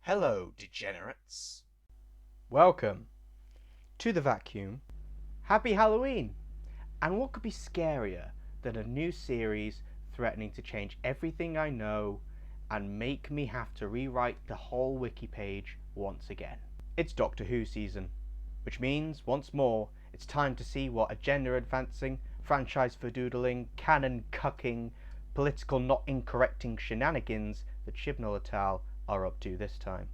Hello, degenerates. Welcome to the vacuum. Happy Halloween! And what could be scarier than a new series threatening to change everything I know and make me have to rewrite the whole wiki page once again? It's Doctor Who season, which means, once more, it's time to see what agenda-advancing, franchise-fadoodling, canon-cucking, political not-incorrecting shenanigans that Chibnall et al. Are up to this time.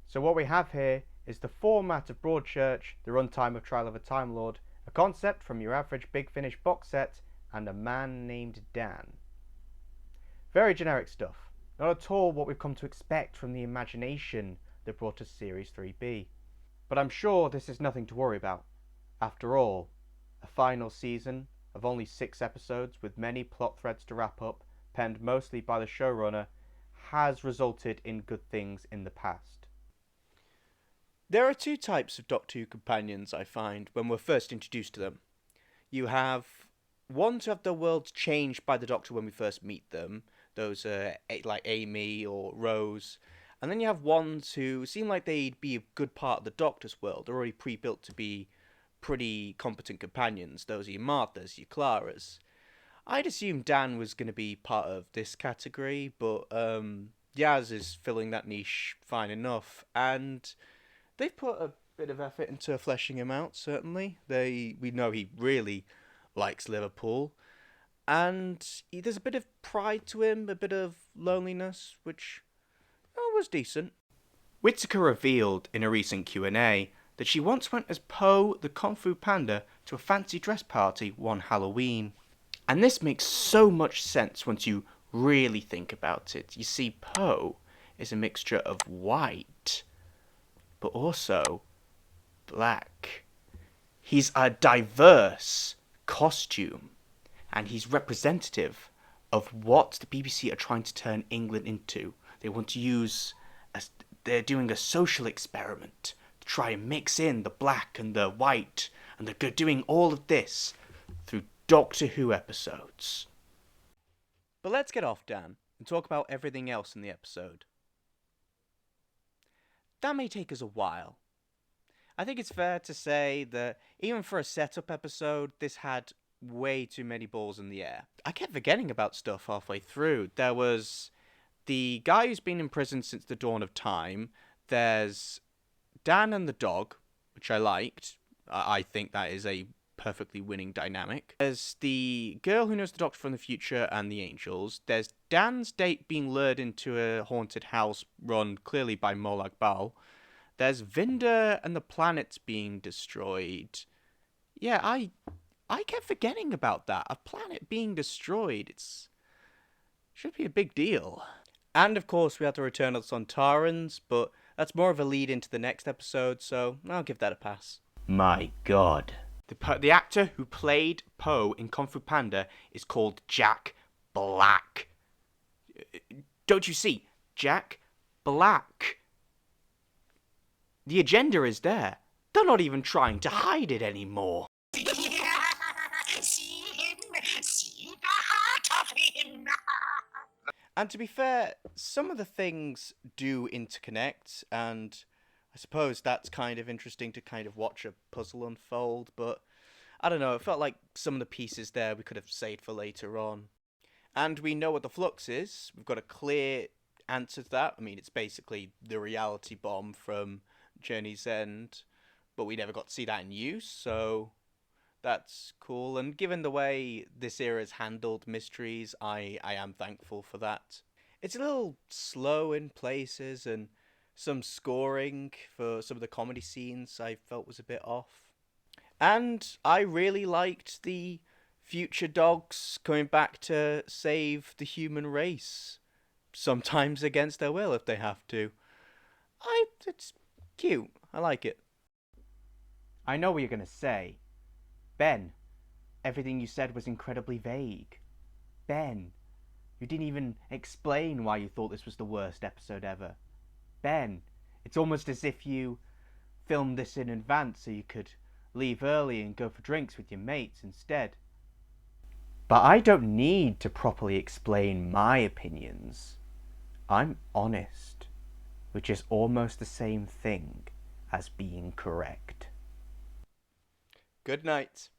So what we have here is the format of Broadchurch, the runtime of Trial of a Time Lord, a concept from your average Big Finish box set, and a man named Dan. Very generic stuff, not at all what we've come to expect from the imagination that brought us Series 3B. But I'm sure this is nothing to worry about. After all, a final season of only 6 episodes with many plot threads to wrap up, penned mostly by the showrunner, has resulted in good things in the past. There are 2 types of Doctor Who companions I find when we're first introduced to them. You have ones who have their worlds changed by the Doctor when we first meet them, those are like Amy or Rose, and then you have ones who seem like they'd be a good part of the Doctor's world, they're already pre-built to be pretty competent companions, those are your Marthas, your Claras. I'd assume Dan was going to be part of this category, but Yaz is filling that niche fine enough, and they've put a bit of effort into fleshing him out, certainly. We know he really likes Liverpool, and there's a bit of pride to him, a bit of loneliness, which was decent. Whittaker revealed in a recent Q&A that she once went as Poe the Kung Fu Panda to a fancy dress party one Halloween. And this makes so much sense once you really think about it. You see, Poe is a mixture of white, but also black. He's a diverse costume, and he's representative of what the BBC are trying to turn England into. They want to they're doing a social experiment to try and mix in the black and the white, and they're doing all of this through Doctor Who episodes. But let's get off Dan and talk about everything else in the episode. That may take us a while. I think it's fair to say that even for a setup episode, this had way too many balls in the air. I kept forgetting about stuff halfway through. There was the guy who's been in prison since the dawn of time. There's Dan and the dog, which I liked. I think that is a perfectly winning dynamic. There's the girl who knows the Doctor from the future and the angels. There's Dan's date being lured into a haunted house run clearly by Molag Bal. There's Vinder and the planets being destroyed. Yeah, I kept forgetting about that. A planet being destroyed. Should be a big deal. And of course we have the return of the Sontarans, but that's more of a lead into the next episode, so I'll give that a pass. My God. The actor who played Poe in Kung Fu Panda is called Jack Black. Don't you see? Jack Black. The agenda is there. They're not even trying to hide it anymore. See him, see the heart of him. And to be fair, some of the things do interconnect, and I suppose that's kind of interesting to kind of watch a puzzle unfold, but I don't know, it felt like some of the pieces there we could have saved for later on. And we know what the flux is. We've got a clear answer to that. I mean, it's basically the reality bomb from Journey's End, but we never got to see that in use, so that's cool. And given the way this era's handled mysteries, I am thankful for that. It's a little slow in places, and some scoring for some of the comedy scenes I felt was a bit off. And I really liked the future dogs coming back to save the human race. Sometimes against their will if they have to. It's cute. I like it. I know what you're going to say. Ben, everything you said was incredibly vague. Ben, you didn't even explain why you thought this was the worst episode ever. Ben, it's almost as if you filmed this in advance so you could leave early and go for drinks with your mates instead. But I don't need to properly explain my opinions. I'm honest. which is almost the same thing as being correct. Good night.